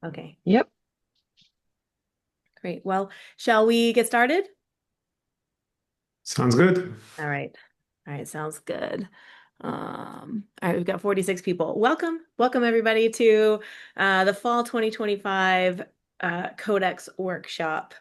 Okay, Yep, great. Well, shall we get started? Sounds good. All right. All right, sounds good. All right, we've got 46 people. Welcome everybody to the Fall 2025 Codex workshop.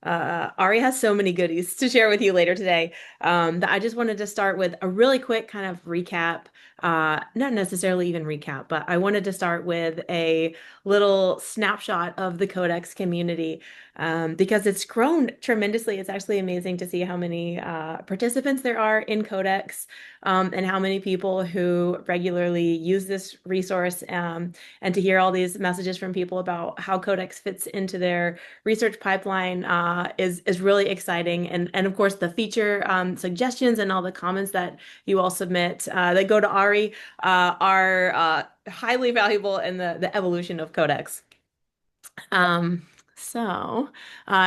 Arie has so many goodies to share with you later today that I just wanted to start with a really quick kind of recap. Not necessarily even recap, but I wanted to start with a little snapshot of the Codex community because it's grown tremendously. It's actually amazing to see how many participants there are in Codex and how many people who regularly use this resource and to hear all these messages from people about how Codex fits into their research pipeline is really exciting. And of course, the feature suggestions and all the comments that you all submit that go to Arie are highly valuable in the evolution of Codex. Um,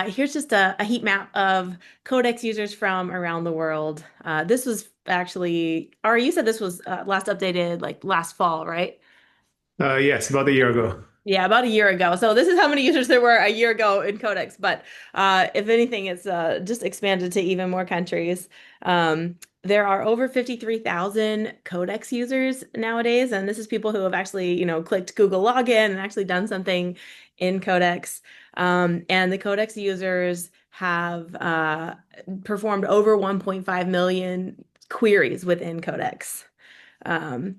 Here's just a heat map of Codex users from around the world. This was actually, Ari, you said this was last updated like last fall, right? Yes, about a year ago. Yeah, about a year ago. So this is how many users there were a year ago in Codex. But if anything, it's just expanded to even more countries. There are over 53,000 Codex users nowadays, and this is people who have actually, clicked Google login and actually done something in Codex. And the Codex users have performed over 1.5 million queries within Codex. Um,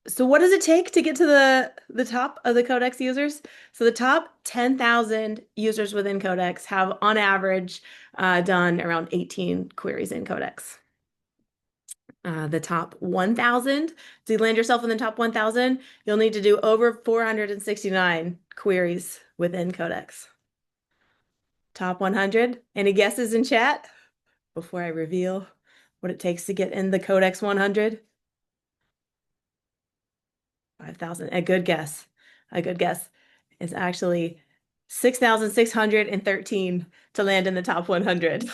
so what does it take to get to the top of the Codex users? So the top 10,000 users within Codex have on average done around 18 queries in Codex. The top 1,000, to land yourself in the top 1,000, you'll need to do over 469 queries within Codex. Top 100, any guesses in chat before I reveal what it takes to get in the Codex 100? 5,000. A good guess. A good guess. It's actually 6,613 to land in the top 100.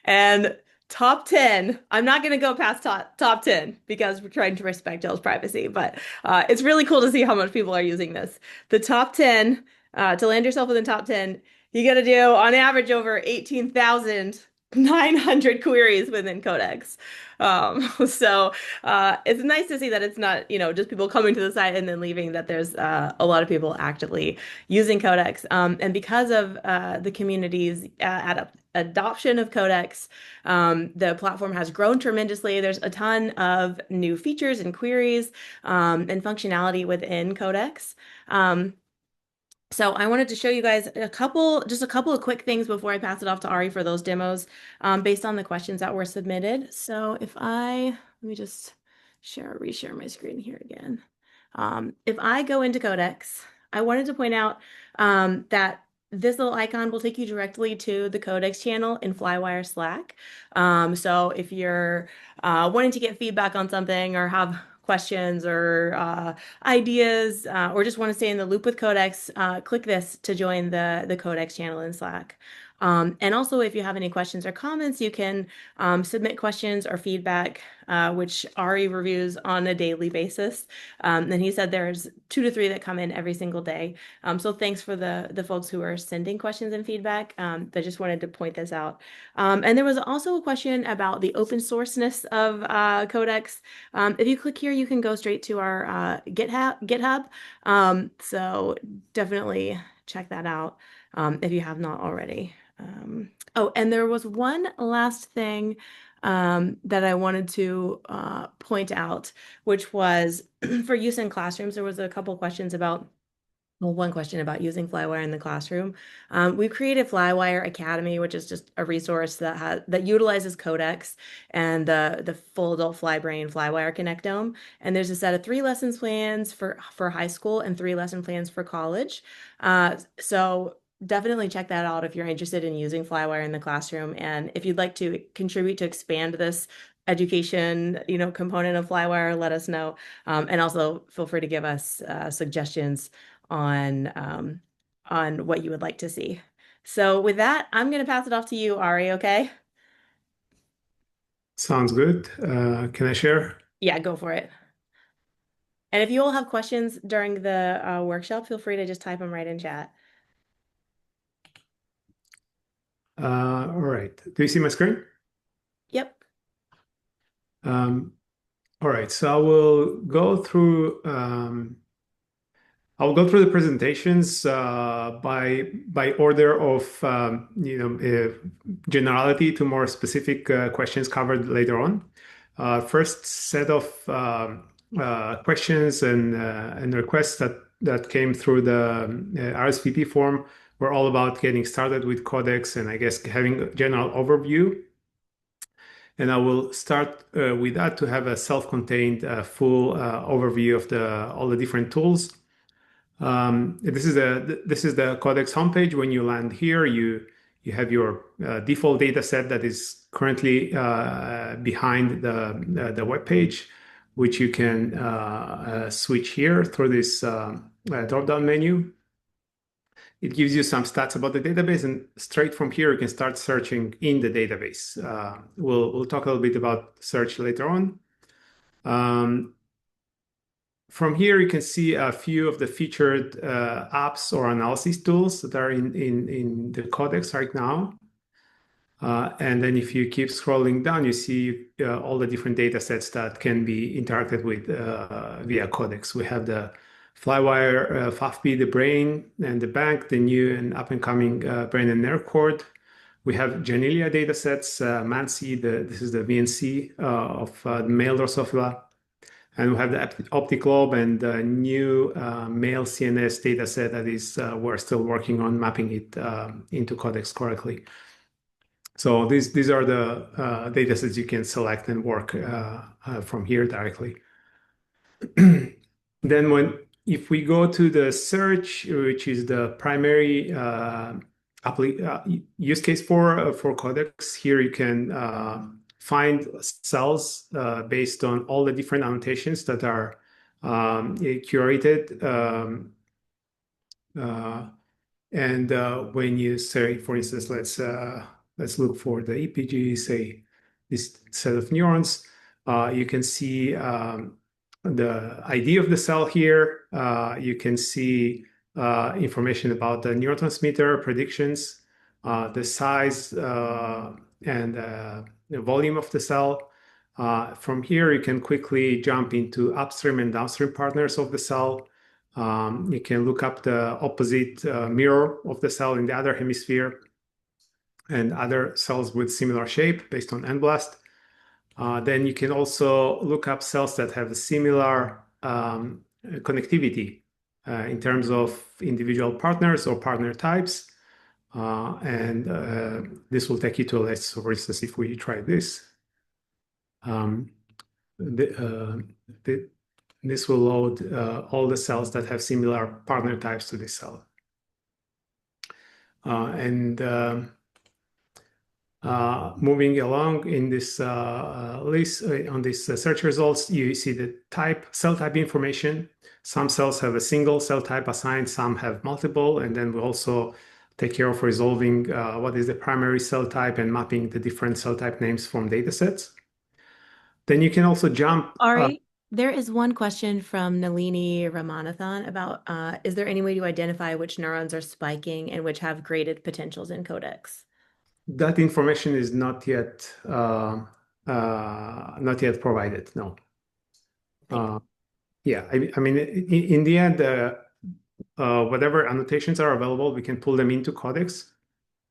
And top 10, I'm not going to go past top 10 because we're trying to respect y'all's privacy, but it's really cool to see how much people are using this. The top 10, to land yourself in the top 10, you got to do on average over 18,900 queries within Codex. It's nice to see that it's not, just people coming to the site and then leaving, that there's a lot of people actively using Codex. And because of the community's adoption of Codex, the platform has grown tremendously. There's a ton of new features and queries and functionality within Codex. So I wanted to show you guys just a couple of quick things before I pass it off to Ari for those demos, based on the questions that were submitted. So let me just reshare my screen here again. If I go into Codex, I wanted to point out that this little icon will take you directly to the Codex channel in FlyWire Slack. So if you're wanting to get feedback on something or have questions or ideas, or just want to stay in the loop with Codex, click this to join the Codex channel in Slack. And also, if you have any questions or comments, you can submit questions or feedback, which Ari reviews on a daily basis. And he said there's 2 to 3 that come in every single day. So thanks for the folks who are sending questions and feedback. I just wanted to point this out. And there was also a question about the open sourceness of Codex. If you click here, you can go straight to our GitHub. So definitely check that out if you have not already. Oh, and there was one last thing that I wanted to point out, which was for use in classrooms. There was a couple questions about, well, one question about using FlyWire in the classroom. We've created FlyWire Academy, which is just a resource that utilizes Codex and the full adult FlyBrain FlyWire Connectome. And there's a set of 3 lessons plans for high school and 3 lesson plans for college. So definitely check that out if you're interested in using FlyWire in the classroom. And if you'd like to contribute to expand this education, component of FlyWire, let us know. And also feel free to give us suggestions on on what you would like to see. So with that, I'm going to pass it off to you, Ari, okay? Sounds good. Can I share? Yeah, go for it. And if you all have questions during the workshop, feel free to just type them right in chat. All right. Do you see my screen? Yep. Um, all right. So I'll go through the presentations by order of generality to more specific questions covered later on. First set of questions and requests that came through the RSVP form were all about getting started with Codex and I guess having a general overview. And I will start with that to have a self-contained full overview of the all the different tools. This is the Codex homepage. When you land here, you have your default data set that is currently behind the web page, which you can switch here through this drop-down menu. It gives you some stats about the database, and straight from here, you can start searching in the database. We'll talk a little bit about search later on. From here, you can see a few of the featured apps or analysis tools that are in the Codex right now. And then if you keep scrolling down, you see all the different data sets that can be interacted with via Codex. We have the FlyWire, FAFP, the brain, and the bank, the new and up-and-coming brain and nerve cord. We have Janilia data sets, MANSI, this is the VNC of the male Drosophila. And we have the optic lobe and the new male CNS data set that is we're still working on mapping it into Codex correctly. So these are the data sets you can select and work from here directly. Then if we go to the search, which is the primary use case for Codex, here you can find cells based on all the different annotations that are curated. When you say, for instance, let's look for the EPG, say this set of neurons, you can see the ID of the cell here. You can see information about the neurotransmitter predictions, the size and the volume of the cell. From here, you can quickly jump into upstream and downstream partners of the cell. You can look up the opposite mirror of the cell in the other hemisphere and other cells with similar shape based on NBLAST. Then you can also look up cells that have a similar connectivity in terms of individual partners or partner types. This will take you to a list. So for instance, if we try this, this will load all the cells that have similar partner types to this cell. Moving along in this list, on these search results, you see the cell type information. Some cells have a single cell type assigned, some have multiple, and then we also take care of resolving what is the primary cell type and mapping the different cell type names from datasets. Then you can also jump. Arie, there is one question from Nalini Ramanathan about is there any way to identify which neurons are spiking and which have graded potentials in Codex? That information is not yet provided. No. Yeah, I mean, in the end, whatever annotations are available, we can pull them into Codex.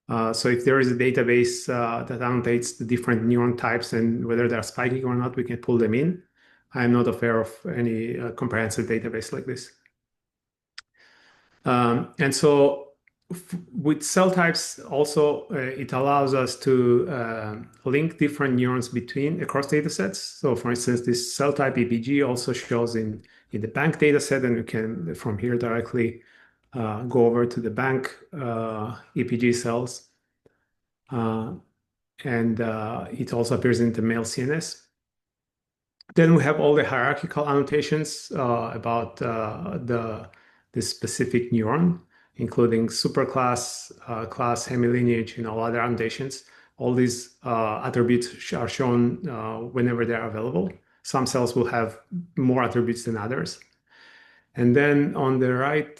So if there is a database that annotates the different neuron types and whether they're spiking or not, we can pull them in. I'm not aware of any comprehensive database like this. And so with cell types also, it allows us to link different neurons across datasets. So for instance, this cell type EPG also shows in the bank dataset, and we can from here directly go over to the bank EPG cells. It also appears in the male CNS. Then we have all the hierarchical annotations about the specific neuron, including superclass, class, hemilineage, and all other annotations. All these attributes are shown whenever they are available. Some cells will have more attributes than others. And then on the right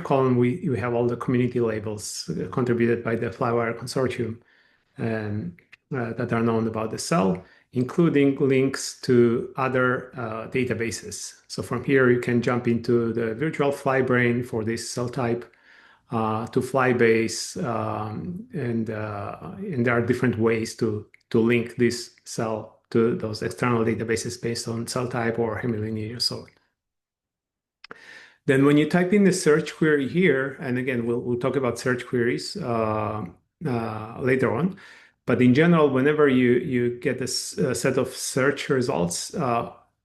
column, we have all the community labels contributed by the FlyWire consortium and that are known about the cell, including links to other databases. So from here, you can jump into the virtual flybrain for this cell type, to Flybase, and there are different ways to link this cell to those external databases based on cell type or hemilineage or so. Then when you type in the search query here, and again, we'll talk about search queries later on, but in general, whenever you get a set of search results,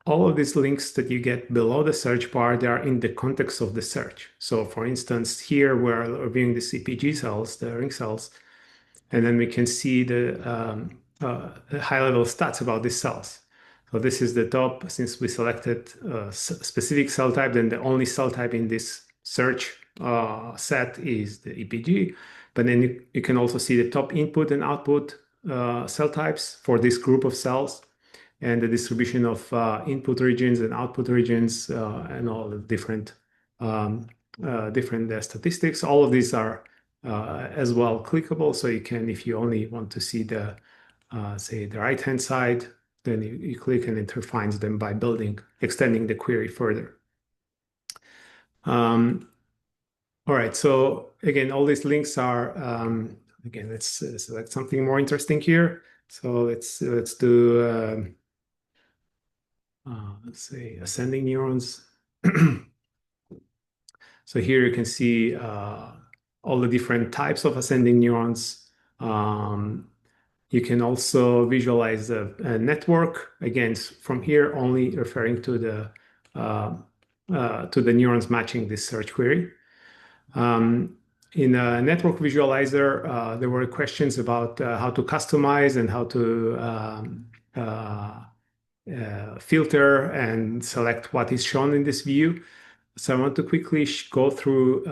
all of these links that you get below the search bar, they are in the context of the search. So for instance, here we're reviewing the CpG cells, the ring cells, and then we can see the high-level stats about these cells. So this is the top, since we selected a specific cell type, then the only cell type in this search set is the EPG. But then you can also see the top input and output cell types for this group of cells, and the distribution of input regions and output regions, and all the different statistics. All of these are as well clickable. So you can, if you only want to see the, say, the right-hand side, then you click and it refines them by extending the query further. All right, so again, all these links are, again, let's select something more interesting here. So let's do, let's say, ascending neurons. So here you can see all the different types of ascending neurons. You can also visualize a network, again, from here only referring to the neurons matching this search query. In a network visualizer, there were questions about how to customize and how to filter and select what is shown in this view. So I want to quickly go through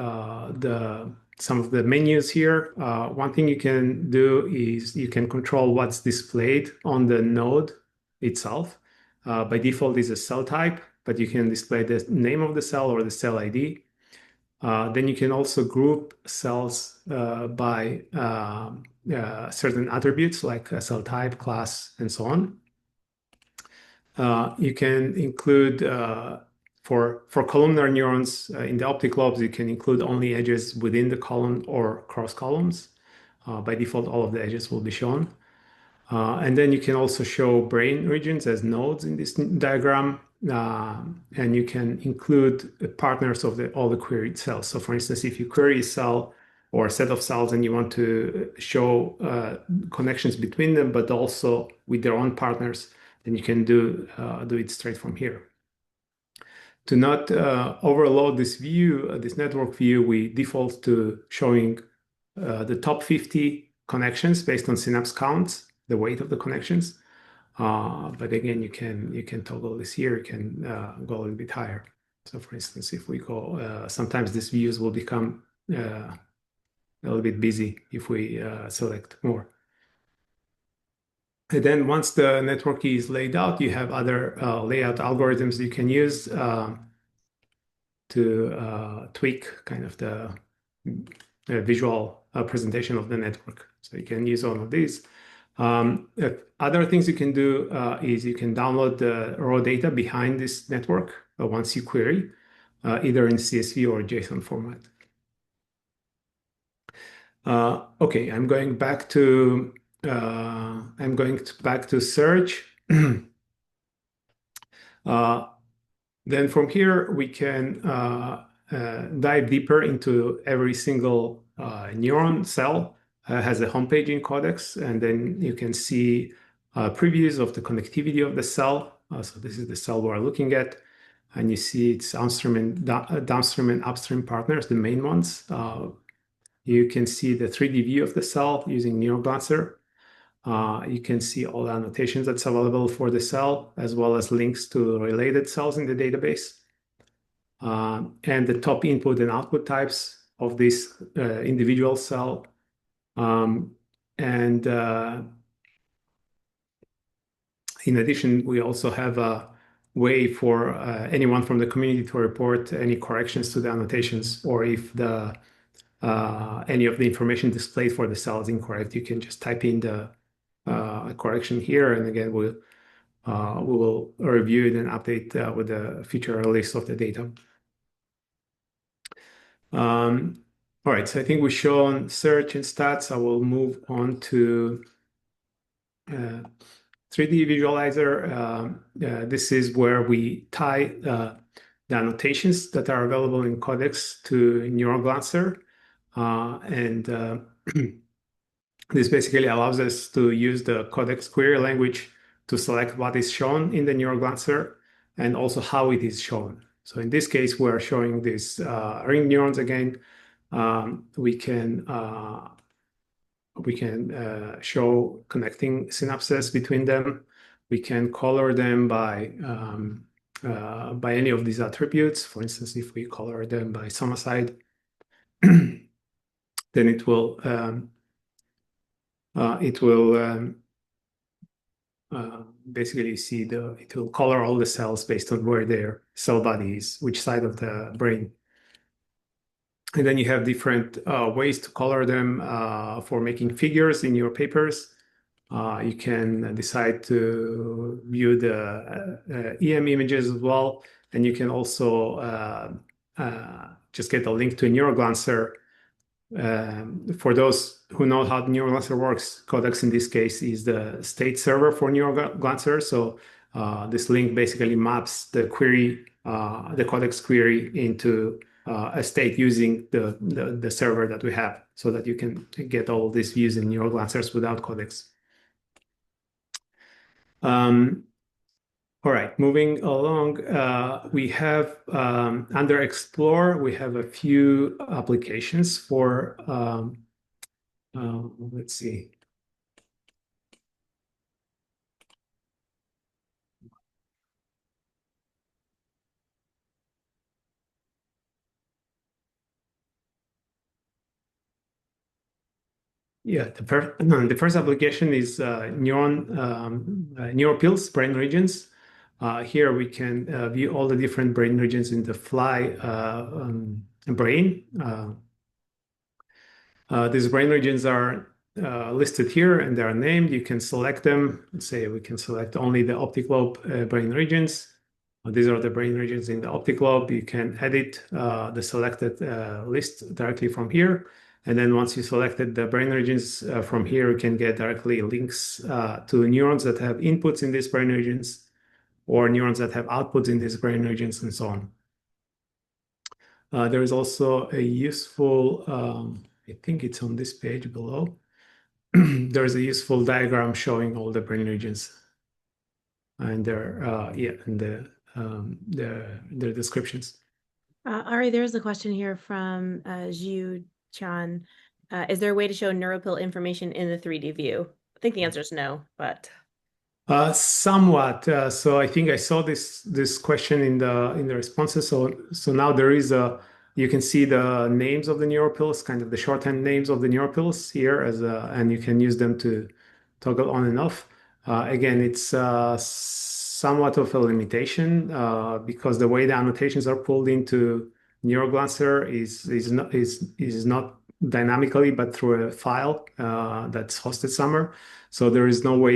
some of the menus here. One thing you can do is you can control what's displayed on the node itself. By default is a cell type, but you can display the name of the cell or the cell ID. Then you can also group cells by certain attributes like cell type, class, and so on. You can include, for columnar neurons in the optic lobes, you can include only edges within the column or cross columns. By default, all of the edges will be shown. And then you can also show brain regions as nodes in this diagram. And you can include partners of all the queried cells. So for instance, if you query a cell or a set of cells and you want to show connections between them, but also with their own partners, then you can do it straight from here. To not overload this view, this network view, we default to showing the top 50 connections based on synapse counts, the weight of the connections. But again, you can toggle this here. You can go a little bit higher. So for instance, if we go, sometimes these views will become a little bit busy if we select more. And then once the network is laid out, you have other layout algorithms you can use to tweak kind of the visual presentation of the network. So you can use all of these. Other things you can do is you can download the raw data behind this network once you query, either in CSV or JSON format. Okay, I'm going back to search. Then from here we can dive deeper into every single neuron cell. Has a homepage in Codex, and then you can see previews of the connectivity of the cell. So this is the cell we're looking at, and you see its downstream and upstream partners, the main ones. You can see the 3D view of the cell using NeuroGlancer. You can see all the annotations that's available for the cell, as well as links to related cells in the database. And the top input and output types of this individual cell. In addition, we also have way for anyone from the community to report any corrections to the annotations, or if the any of the information displayed for the cell is incorrect, you can just type in the correction here, and again we will review it and update with the future release of the data. All right, so I think we've shown search and stats. I will move on to 3D visualizer. This is where we tie the annotations that are available in Codex to Neuroglancer. And this basically allows us to use the Codex query language to select what is shown in the Neuroglancer and also how it is shown. So in this case, we're showing these ring neurons again. We can show connecting synapses between them. We can color them by any of these attributes. For instance, if we color them by somacide, then it will basically it will color all the cells based on where their cell body is, which side of the brain. And then you have different ways to color them for making figures in your papers. You can decide to view the EM images as well. And you can also just get a link to a Neuroglancer. For those who know how Neuroglancer works, Codex in this case is the state server for Neuroglancer. So this link basically maps the query, the Codex query into a state using the server that we have, so that you can get all these views in Neuroglancers without Codex. All right, moving along, we have under Explore, we have a few applications for, let's see. Yeah, the first application is neuropills, brain regions. Here we can view all the different brain regions in the fly brain. These brain regions are listed here and they are named. You can select them. Let's say we can select only the optic lobe brain regions. These are the brain regions in the optic lobe. You can edit the selected list directly from here. And then once you selected the brain regions from here, you can get directly links to neurons that have inputs in these brain regions, or neurons that have outputs in these brain regions, and so on. There is also a useful, I think it's on this page below. There is a useful diagram showing all the brain regions and their descriptions. Arie, there's a question here from Jiu Chan. Is there a way to show neuropill information in the 3D view? I think the answer is no, but somewhat. So I think I saw this question in the responses. So now there is you can see the names of the neuropills, kind of the shorthand names of the neuropills here, and you can use them to toggle on and off. Again, it's somewhat of a limitation because the way the annotations are pulled into Neuroglancer is not dynamically, but through a file that's hosted somewhere. So there is no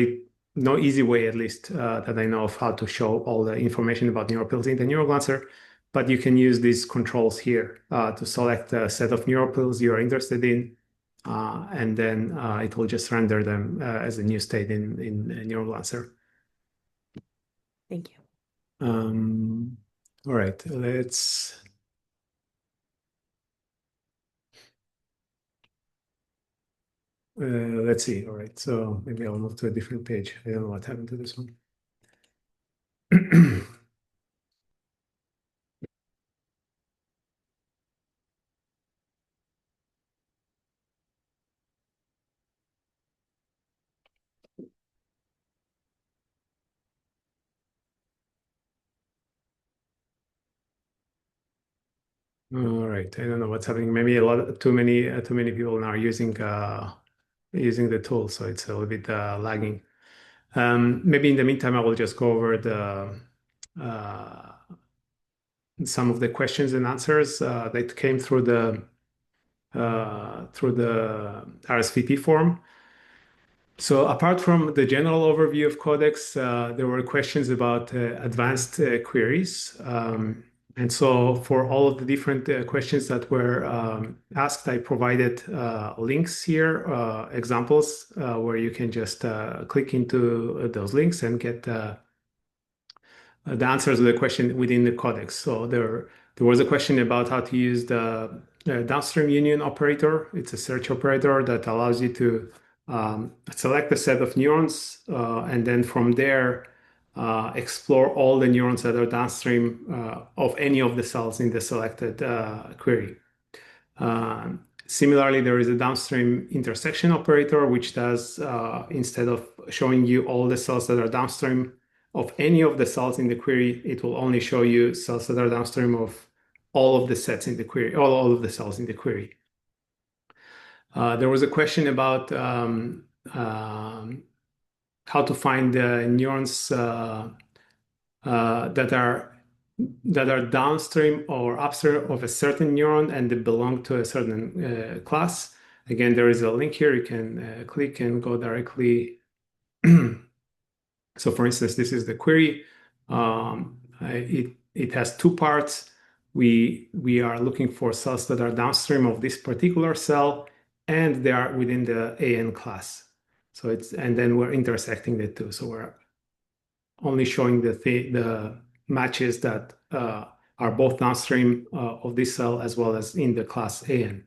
easy way, at least that I know of, how to show all the information about neuropills in the Neuroglancer. But you can use these controls here to select a set of neuropills you're interested in, and then it will just render them as a new state in Neuroglancer. thank you. All right, let's see. All right, so maybe I'll move to a different page. I don't know what happened to this one. All right, I don't know what's happening. Maybe too many people now are using the tool, so it's a little bit lagging. Maybe in the meantime, I will just go over some of the questions and answers that came through the RSVP form. So apart from the general overview of Codex, there were questions about advanced queries. And so for all of the different questions that were asked, I provided links here, examples where you can just click into those links and get the answers to the question within the codex. So there was a question about how to use the downstream union operator. It's a search operator that allows you to select a set of neurons and then from there explore all the neurons that are downstream of any of the cells in the selected query. Similarly, there is a downstream intersection operator, which does, instead of showing you all the cells that are downstream of any of the cells in the query, it will only show you cells that are downstream of all of the sets in the query, all of the cells in the query. There was a question about how to find the neurons that are downstream or upstream of a certain neuron and they belong to a certain class. Again, there is a link here. You can click and go directly. So for instance, this is the query. It has two parts. We are looking for cells that are downstream of this particular cell, and they are within the AN class. So and then we're intersecting the two. So we're only showing the matches that are both downstream of this cell as well as in the class AN.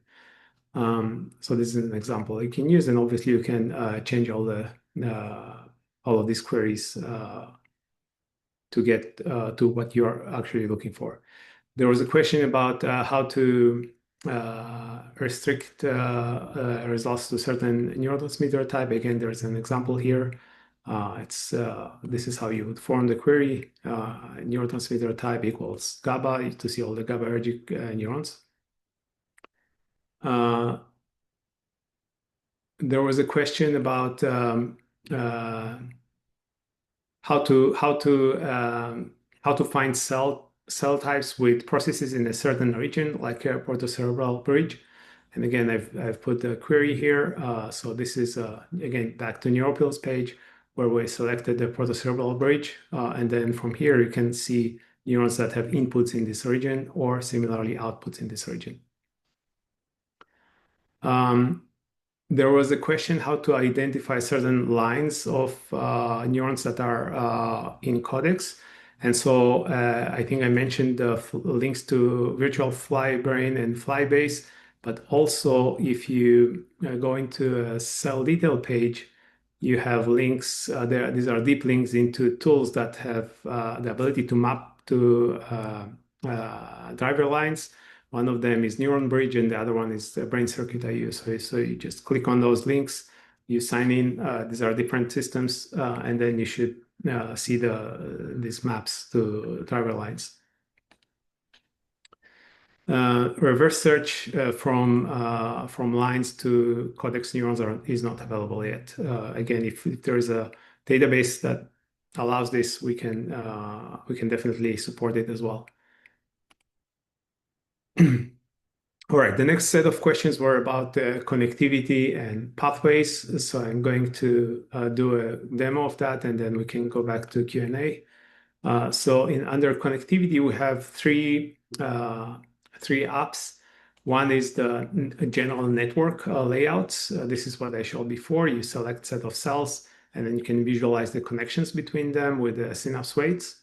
So this is an example you can use, and obviously you can change all of these queries to get to what you're actually looking for. There was a question about how to restrict results to certain neurotransmitter type. Again, there's an example here. This is how you would form the query. Neurotransmitter type equals GABA to see all the GABAergic neurons. There was a question about how to find cell types with processes in a certain region, like a protocerebral bridge. And again, I've put the query here. So this is again back to NeuroPills page where we selected the protocerebral bridge, and then from here you can see neurons that have inputs in this region or similarly outputs in this region. There was a question how to identify certain lines of neurons that are in Codex. And so I think I mentioned the links to virtual fly brain and flybase, but also if you go into a cell detail page, you have links there. These are deep links into tools that have the ability to map to driver lines. One of them is Neuron Bridge, and the other one is the brain circuit I use. So you just click on those links, you sign in. These are different systems, and then you should see these maps to driver lines. Reverse search from lines to Codex neurons is not available yet. Again, if there is a database that allows this, we can definitely support it as well. All right, the next set of questions were about connectivity and pathways. So I'm going to do a demo of that, and then we can go back to Q&A. So under connectivity, we have three apps. One is the general network layouts. This is what I showed before. You select a set of cells, and then you can visualize the connections between them with the synapse weights.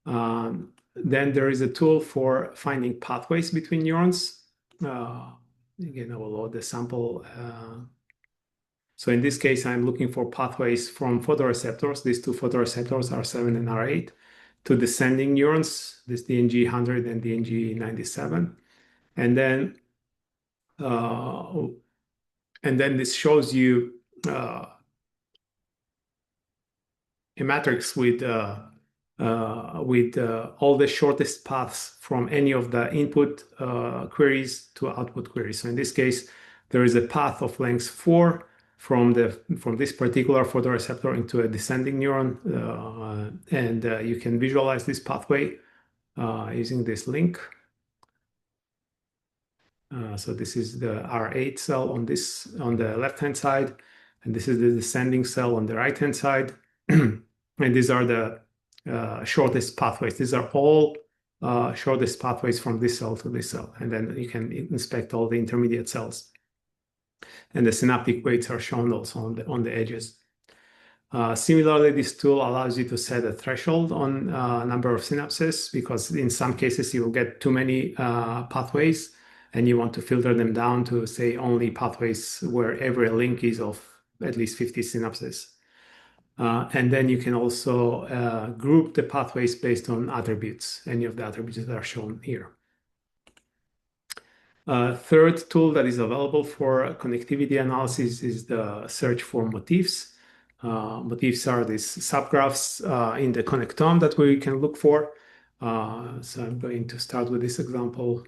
Then there is a tool for finding pathways between neurons. Again, I will load the sample. So in this case, I'm looking for pathways from photoreceptors. These two photoreceptors, R7 and R8, to descending neurons, this DNG 100 and DNG 97. And then this shows you a matrix with all the shortest paths from any of the input queries to output queries. So in this case, there is a path of length 4 from this particular photoreceptor into a descending neuron, and you can visualize this pathway using this link. So this is the R8 cell on the left-hand side, and this is the descending cell on the right-hand side. And these are the shortest pathways. These are all shortest pathways from this cell to this cell. And then you can inspect all the intermediate cells. And the synaptic weights are shown also on the edges. Similarly, this tool allows you to set a threshold on number of synapses, because in some cases you will get too many pathways and you want to filter them down to, say, only pathways where every link is of at least 50 synapses. And then you can also group the pathways based on attributes, any of the attributes that are shown here. Third tool that is available for connectivity analysis is the search for motifs. Motifs are these subgraphs in the connectome that we can look for. So I'm going to start with this example.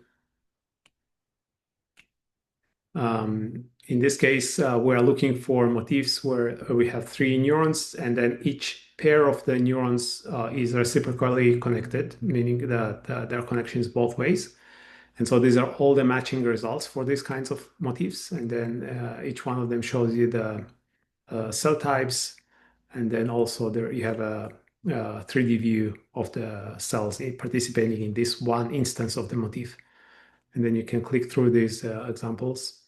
In this case, we're looking for motifs where we have 3 neurons, and then each pair of the neurons is reciprocally connected, meaning that there are connections both ways. And so these are all the matching results for these kinds of motifs. And then each one of them shows you the cell types. And then also there you have a 3D view of the cells participating in this one instance of the motif. And then you can click through these examples.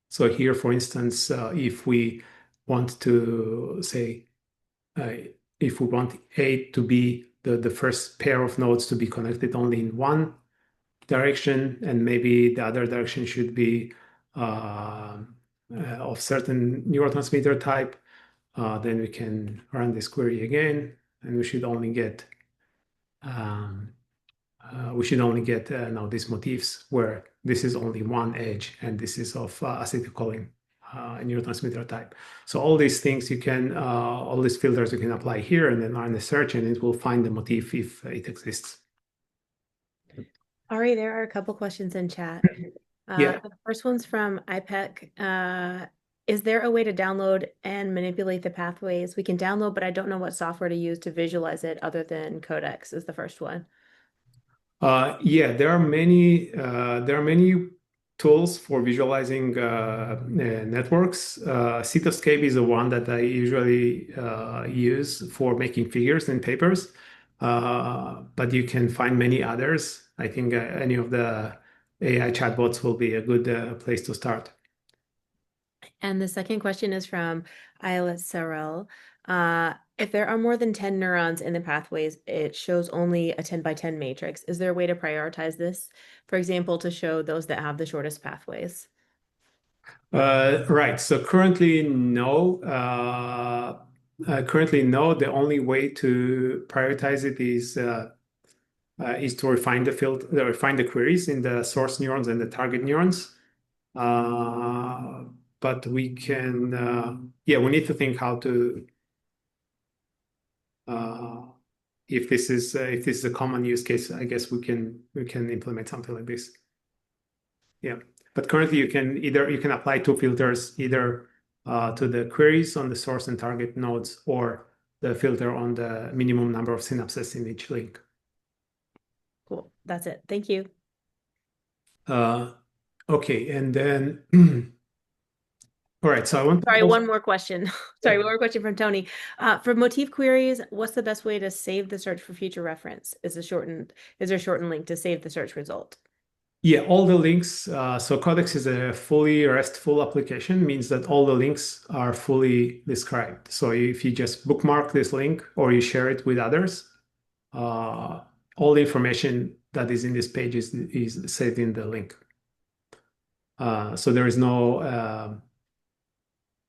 So here, for instance, if we want to say, if we want A to be the first pair of nodes to be connected only in one direction, and maybe the other direction should be of certain neurotransmitter type, then we can run this query again, and we should only get now these motifs where this is only one edge and this is of acetylcholine neurotransmitter type. So all these things you can, all these filters you can apply here and then run the search, and it will find the motif if it exists. Arie, there are a couple questions in chat. Yeah. The first one's from IPEC. Is there a way to download and manipulate the pathways? We can download, but I don't know what software to use to visualize it other than Codex is the first one. Yeah, there are many tools for visualizing networks. Citoscape is the one that I usually use for making figures in papers, but you can find many others. I think any of the AI chatbots will be a good place to start. And the second question is from Isla Sarel. If there are more than 10 neurons in the pathways, it shows only a 10 by 10 matrix. Is there a way to prioritize this? For example, to show those that have the shortest pathways? Right. So currently, no. Currently, no. The only way to prioritize it is to refine the queries in the source neurons and the target neurons. But we can, yeah, we need to think how to, if this is a common use case, I guess we can implement something like this. Yeah, but currently you can apply 2 filters either to the queries on the source and target nodes, or the filter on the minimum number of synapses in each link. Cool. That's it. Thank you. Okay, and then all right, so I want to Sorry, one more question. Sorry, one more question from Tony. For motif queries, what's the best way to save the search for future reference? Is there a shortened link to save the search result? Yeah, all the links. So Codex is a fully RESTful application, means that all the links are fully described. So if you just bookmark this link or you share it with others, all the information that is in this page is saved in the link. So there is no,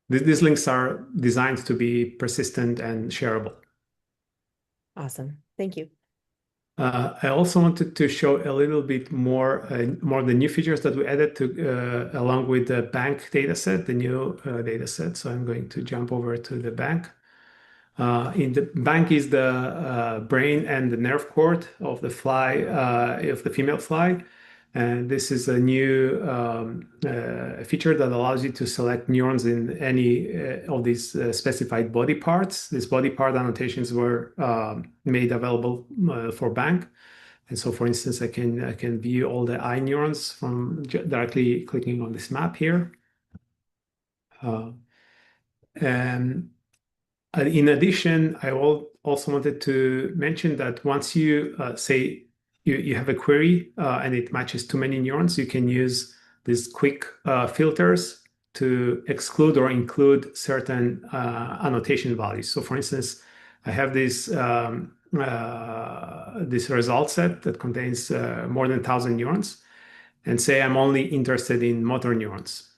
these links are designed to be persistent and shareable. Awesome. Thank you. I also wanted to show a little bit more the new features that we added to along with the bank dataset, the new dataset. So I'm going to jump over to the bank. In the bank is the brain and the nerve cord of the fly, of the female fly. And this is a new feature that allows you to select neurons in any of these specified body parts. These body part annotations were made available for bank. And so, for instance, I can view all the eye neurons from directly clicking on this map here. Uh, and in addition, I also wanted to mention that once you say you have a query and it matches too many neurons, you can use these quick filters to exclude or include certain annotation values. So, for instance, I have this result set that contains more than 1,000 neurons, and say I'm only interested in motor neurons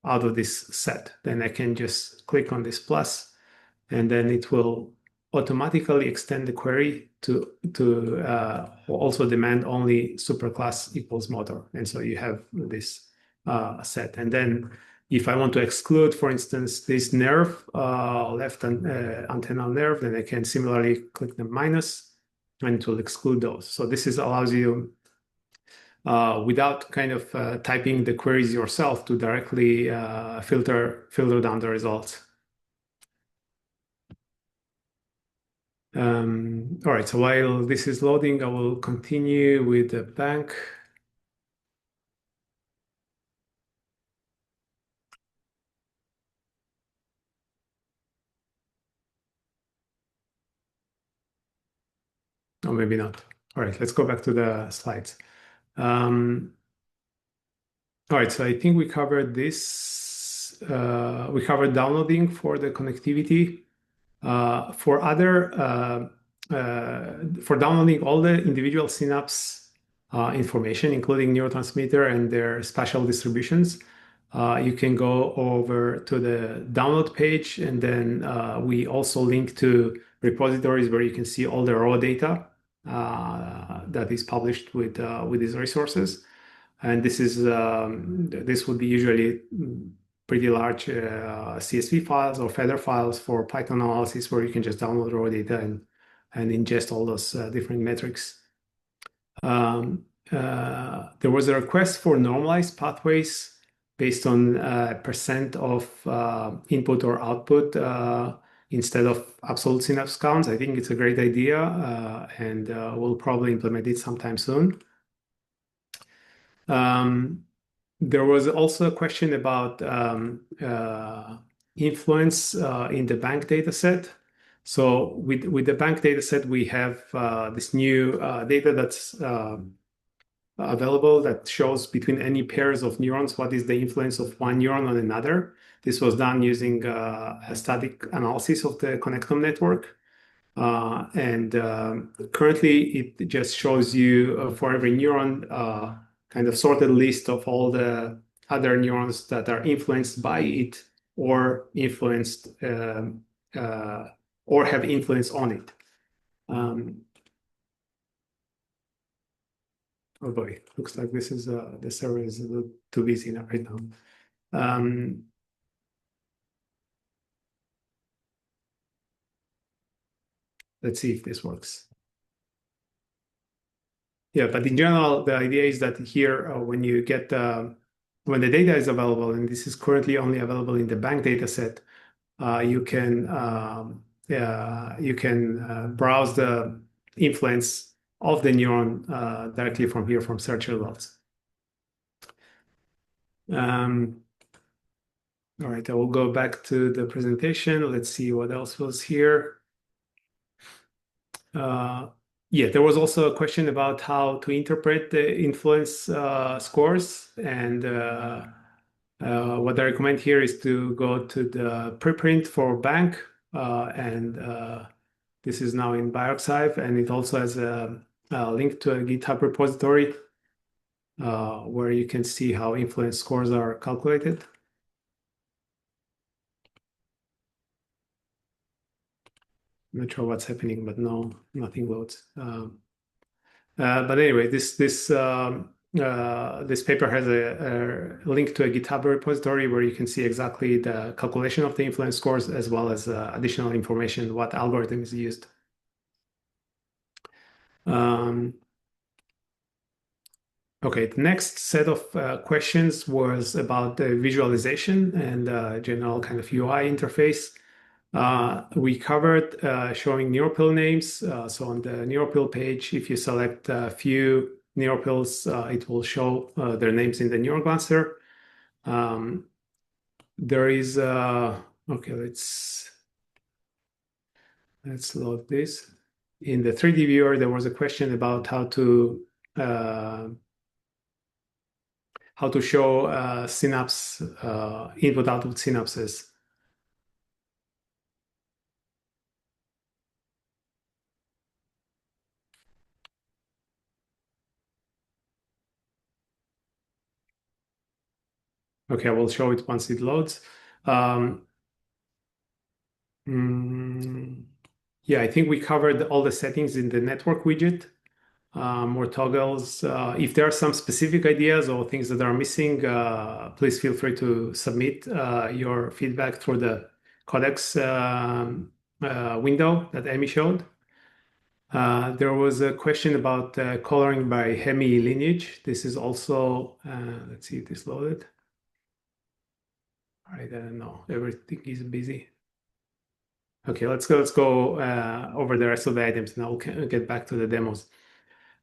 out of this set. Then I can just click on this plus, and then it will automatically extend the query to also demand only superclass equals motor. And so you have this set. And then if I want to exclude, for instance, this nerve, left antennal nerve, then I can similarly click the minus and it will exclude those. So this allows you without kind of typing the queries yourself to directly filter down the results. All right, so while this is loading, I will continue with the bank. Or maybe not. All right, let's go back to the slides. All right, so I think we covered this. We covered downloading for the connectivity. For downloading all the individual synapse information, including neurotransmitter and their spatial distributions, you can go over to the download page, and then we also link to repositories where you can see all the raw data that is published with these resources. And this would be usually pretty large CSV files or feather files for Python analysis, where you can just download raw data and ingest all those different metrics. There was a request for normalized pathways based on percent of input or output instead of absolute synapse counts. I think it's a great idea, and we'll probably implement it sometime soon. There was also a question about influence in the bank data set. So with the bank data set, we have this new data that's available that shows between any pairs of neurons what is the influence of one neuron on another. This was done using a static analysis of the connectome network. And currently, it just shows you for every neuron kind of sorted list of all the other neurons that are influenced by it or influenced or have influence on it. Oh boy, looks like this is the server is a little too busy now right now. Let's see if this works. Yeah, but in general, the idea is that here, when the data is available, and this is currently only available in the bank data set, you can browse the influence of the neuron directly from here from search results. All right, I will go back to the presentation. Let's see what else was here. Yeah, there was also a question about how to interpret the influence scores. And what I recommend here is to go to the preprint for bank. And this is now in bioRxiv. And it also has a link to a GitHub repository where you can see how influence scores are calculated. I'm not sure what's happening, but no, nothing loads. But anyway, this paper has a link to a GitHub repository where you can see exactly the calculation of the influence scores as well as additional information, what algorithm is used. Okay, the next set of questions was about the visualization and general kind of UI interface. We covered showing neuropil names. So on the neuropil page, if you select a few neuropils, it will show their names in the neuroglancer. Um, there is okay, let's load this. In the 3D viewer, there was a question about uh, how to show synapse input-output synapses. Okay, I will show it once it loads. Um, mm, yeah, I think we covered all the settings in the network widget. More toggles. If there are some specific ideas or things that are missing, please feel free to submit your feedback through the Codex window that Amy showed. There was a question about coloring by hemi lineage. This is also, let's see if this loaded. I don't know. Everything is busy. Okay, let's go over the rest of the items, and I'll get back to the demos.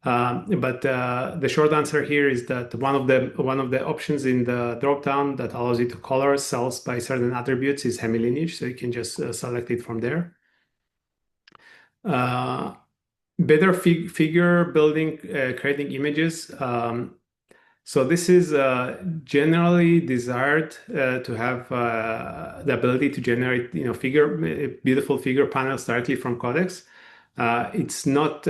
But the short answer here is that one of the options in the dropdown that allows you to color cells by certain attributes is hemi lineage, so you can just select it from there. Uh, better figure building, creating images. So this is generally desired to have the ability to generate, beautiful figure panels directly from Codex. It's not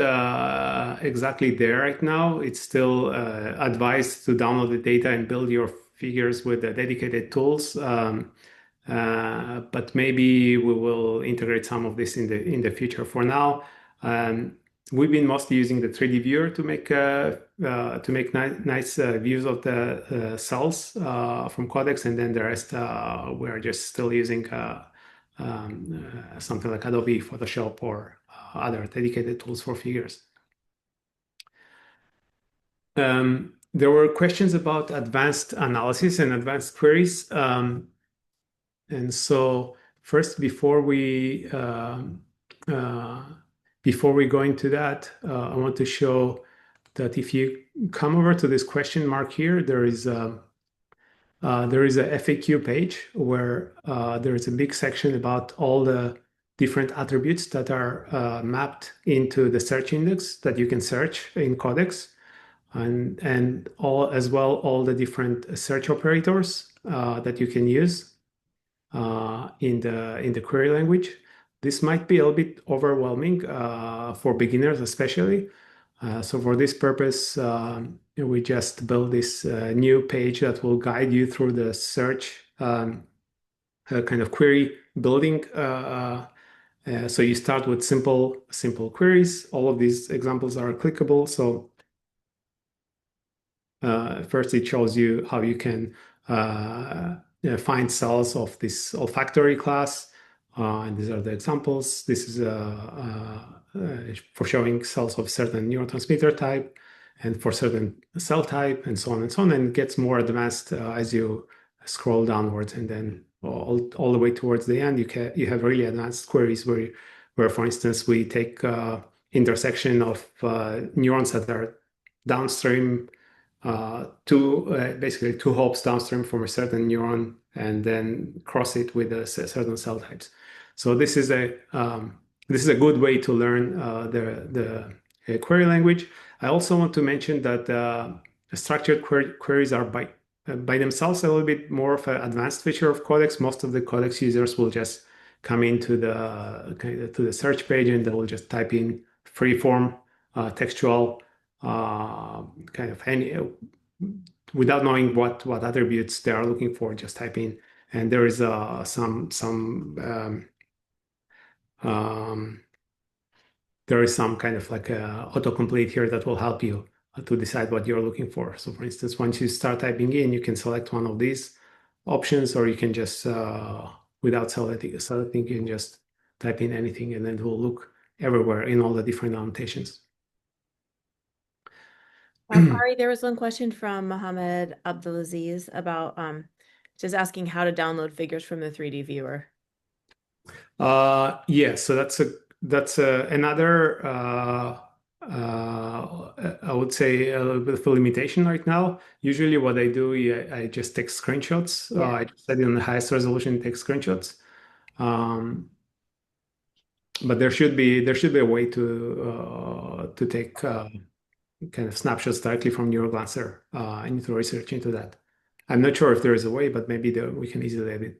exactly there right now. It's still advised to download the data and build your figures with the dedicated tools. But maybe we will integrate some of this in the future. For now, um, we've been mostly using the 3D viewer to make nice views of the cells from Codex, and then the rest we're just still using something like Adobe Photoshop or other dedicated tools for figures. There were questions about advanced analysis and advanced queries. And so first, uh, before we go into that, I want to show that if you come over to this question mark here, there is a FAQ page where there is a big section about all the different attributes that are mapped into the search index that you can search in Codex, and all the different search operators that you can use in the query language. This might be a little bit overwhelming for beginners, especially. So for this purpose, we just build this new page that will guide you through the search kind of query building. So you start with simple queries. All of these examples are clickable. So first, it shows you how you can find cells of this olfactory class. And these are the examples. This is for showing cells of certain neurotransmitter type and for certain cell type and so on and so on. And it gets more advanced as you scroll downwards. And then all the way towards the end, you have really advanced queries where for instance, we take intersection of neurons that are downstream basically two hops downstream from a certain neuron and then cross it with certain cell types. So this is a good way to learn the query language. I also want to mention that structured queries are by themselves a little bit more of an advanced feature of Codex. Most of the Codex users will just come into the search page and they will just type in free-form textual kind of any without knowing what attributes they are looking for, just type in, and there is um, there is some kind of like a autocomplete here that will help you to decide what you're looking for. So for instance, once you start typing in, you can select one of these options, or you can just without selecting, you can just type in anything, and then it will look everywhere in all the different annotations. Ari, there was one question from Mohammed Abdulaziz about just asking how to download figures from the 3D viewer. Yeah, so that's another I would say a little bit of a limitation right now. Usually, what I do, I just take screenshots. Yeah. I just set it on the highest resolution, take screenshots. Um, but there should be a way to take kind of snapshots directly from Neuroglancer. I need to research into that. I'm not sure if there is a way, but maybe we can easily edit.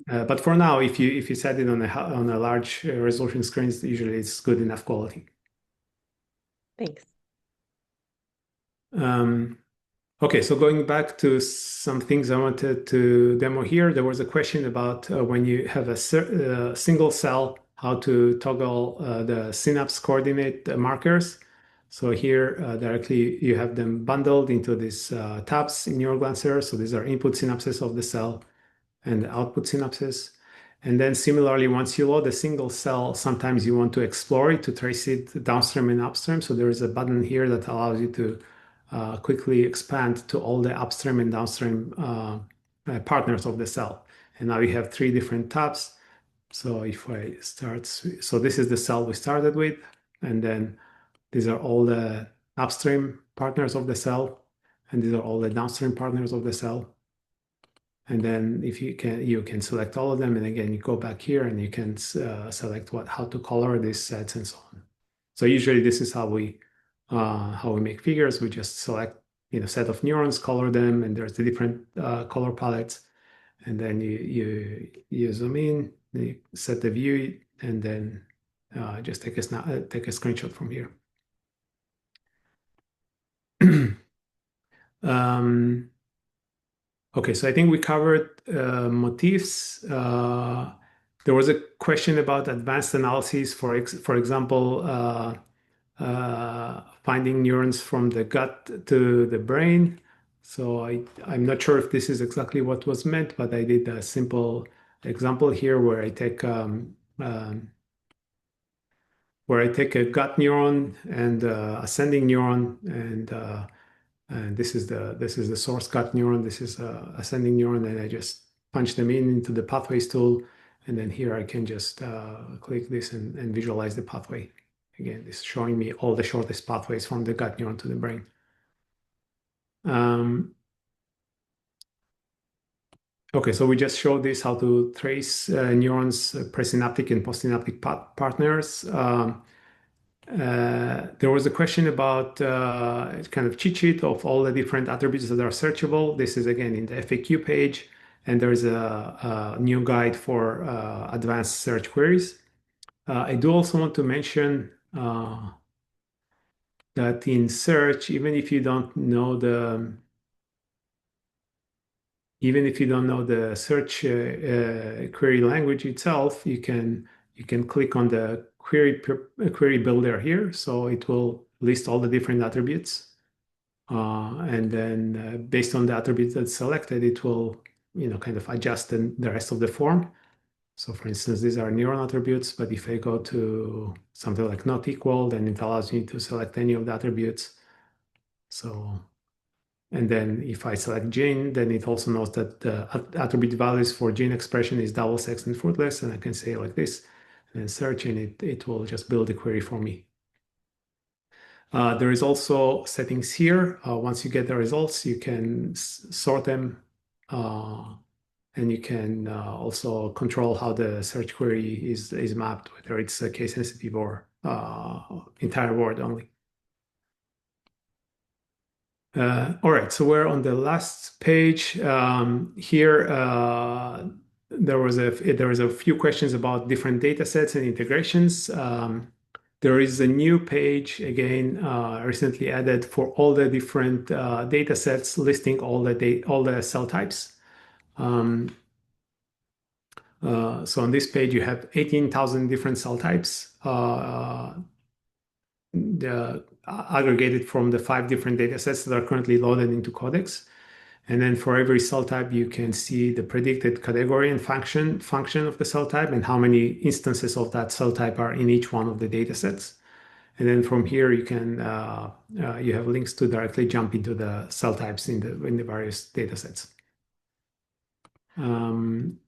But for now, if you set it on a large resolution screens, usually it's good enough quality. Thanks. Um, okay, so going back to some things I wanted to demo here, there was a question about when you have a single cell, how to toggle the synapse coordinate markers. So here directly you have them bundled into these tabs in your Glancer. So these are input synapses of the cell and output synapses. And then similarly, once you load a single cell, sometimes you want to explore it to trace it downstream and upstream. So there is a button here that allows you to quickly expand to all the upstream and downstream partners of the cell. And now you have three different tabs. So if I start, so this is the cell we started with, and then these are all the upstream partners of the cell, and these are all the downstream partners of the cell. And then if you can select all of them. And again, you go back here and you can select how to color these sets and so on. So usually this is how we make figures. We just select set of neurons, color them, and there's the different color palettes. And then you zoom in, you set the view, and then just take a screenshot from here. um, Okay, so I think we covered motifs. There was a question about advanced analyses, for example, finding neurons from the gut to the brain. So I'm not sure if this is exactly what was meant, but I did a simple example here where I take a gut neuron and ascending neuron and this is the source gut neuron. This is ascending neuron, and I just punch them into the pathways tool, and then here I can just click this and visualize the pathway. Again, this is showing me all the shortest pathways from the gut neuron to the brain. Okay, so we just showed this how to trace neurons, presynaptic and postsynaptic partners. There was a question about kind of cheat sheet of all the different attributes that are searchable. This is again in the FAQ page, and there's a new guide for advanced search queries. I do also want to mention that in search, even if you don't know the search query language itself, you can click on the query builder here, so it will list all the different attributes, and then based on the attributes that's selected, it will kind of adjust the rest of the form. So for instance, these are neuron attributes, but if I go to something like not equal, then it allows me to select any of the attributes. And then if I select gene, then it also knows that the attribute values for gene expression is double sex and fruitless. And I can say like this and then search, and it will just build a query for me. There is also settings here. Once you get the results, you can sort them, and you can also control how the search query is mapped, whether it's case sensitive or entire word only. All right, so we're on the last page. Here, there was a few questions about different data sets and integrations. There is a new page, again, recently added for all the different data sets, listing all the cell types. So on this page, you have 18,000 different cell types. Aggregated from the 5 different data sets that are currently loaded into Codex. And then for every cell type, you can see the predicted category and function of the cell type and how many instances of that cell type are in each one of the data sets. And then from here, you have links to directly jump into the cell types in the various data sets. Um,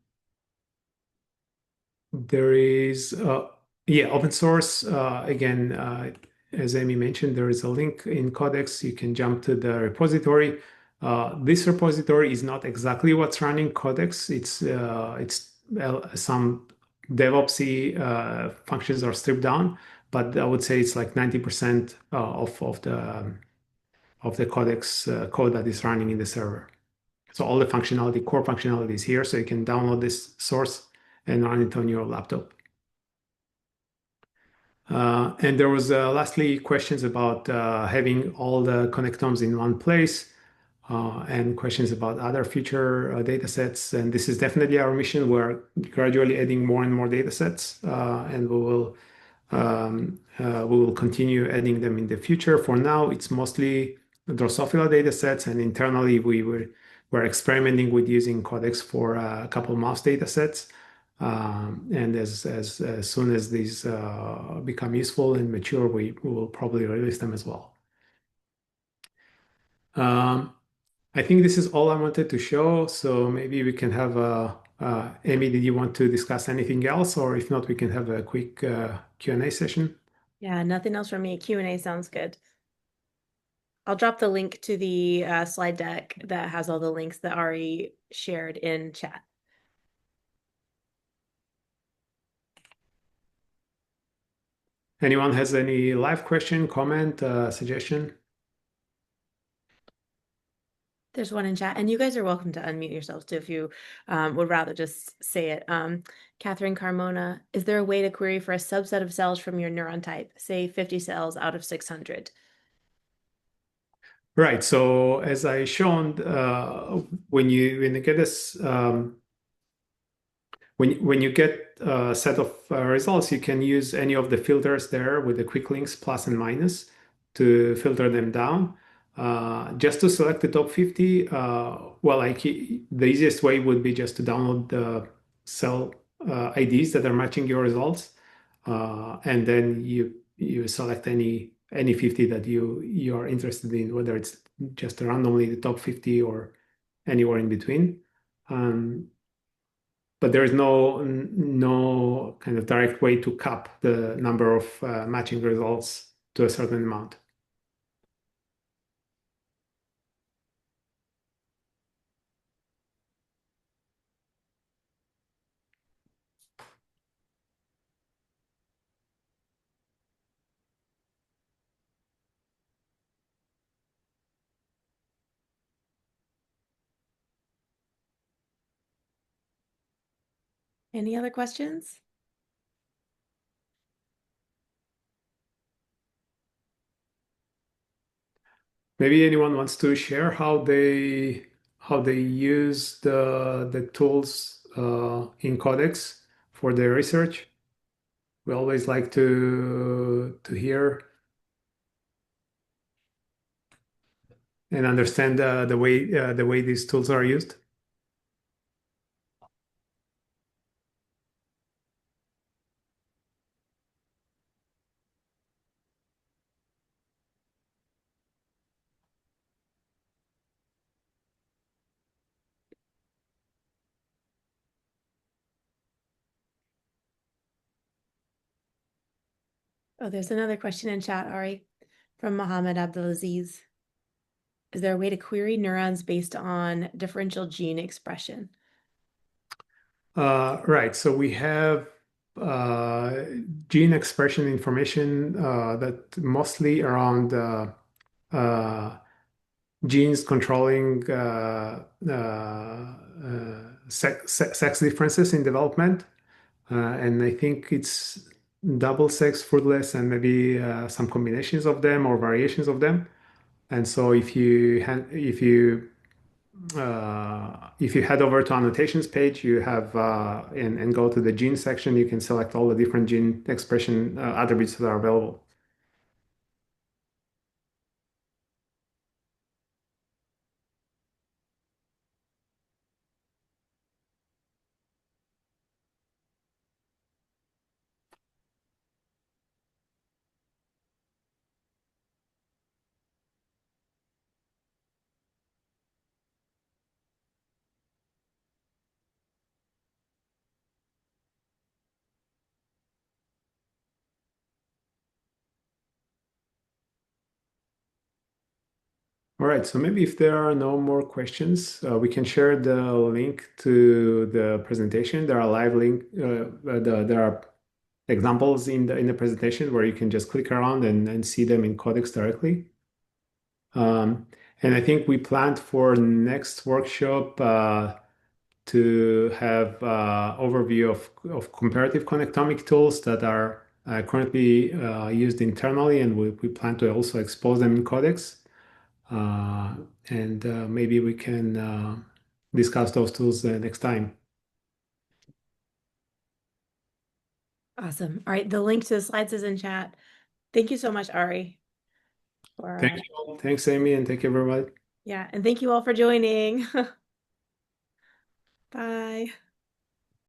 there is, yeah, open source. Again, as Amy mentioned, there is a link in Codex. You can jump to the repository. This repository is not exactly what's running Codex. It's some DevOpsy functions are stripped down, but I would say it's like 90% of the Codex code that is running in the server. So all the functionality, core functionality is here, so you can download this source and run it on your laptop. And there was lastly questions about having all the connectomes in one place and questions about other future data sets. And this is definitely our mission. We're gradually adding more and more data sets, and we will continue adding them in the future. For now, it's mostly Drosophila data sets, and internally we're experimenting with using Codex for a couple mouse data sets. And as soon as these become useful and mature, we will probably release them as well. Um, I think this is all I wanted to show. So maybe we can have Amy, did you want to discuss anything else? Or if not, we can have a quick Q&A session. Yeah, nothing else from me. Q&A sounds good. I'll drop the link to the slide deck that has all the links that Arie shared in chat. Anyone has any live question, comment, suggestion? There's one in chat, and you guys are welcome to unmute yourselves too if you would rather just say it. Catherine Carmona, is there a way to query for a subset of cells from your neuron type, say 50 cells out of 600? Right. So as I shown, when you get this when you get a set of results, you can use any of the filters there with the quick links plus and minus to filter them down. Just to select the top 50, well, like the easiest way would be just to download the cell IDs that are matching your results, and then you select any 50 that you are interested in, whether it's just randomly the top 50 or anywhere in between. But there is no kind of direct way to cap the number of matching results to a certain amount. Any other questions? Maybe anyone wants to share how they use the tools in Codex for their research. We always like to hear and understand the way these tools are used. Oh, there's another question in chat, Arie, from Mohammed Abdulaziz. Is there a way to query neurons based on differential gene expression? Right. So we have uh, gene expression information that mostly around uh, genes controlling sex differences in development. And I think it's double sex, fruitless, and maybe some combinations of them or variations of them. And so if you head over to annotations page, you have and go to the gene section, you can select all the different gene expression attributes that are available. All right, so maybe if there are no more questions, we can share the link to the presentation. There are live link, there are examples in the presentation where you can just click around and see them in Codex directly. Um, and I think we planned for next workshop to have overview of comparative connectomic tools that are currently used internally, and we plan to also expose them in Codex. Uh, and maybe we can discuss those tools next time. Awesome. All right, the link to the slides is in chat. Thank you so much, Ari, for Thank you. Thanks, Amy, and thank you, everybody. yeah, and thank you all for joining. Bye.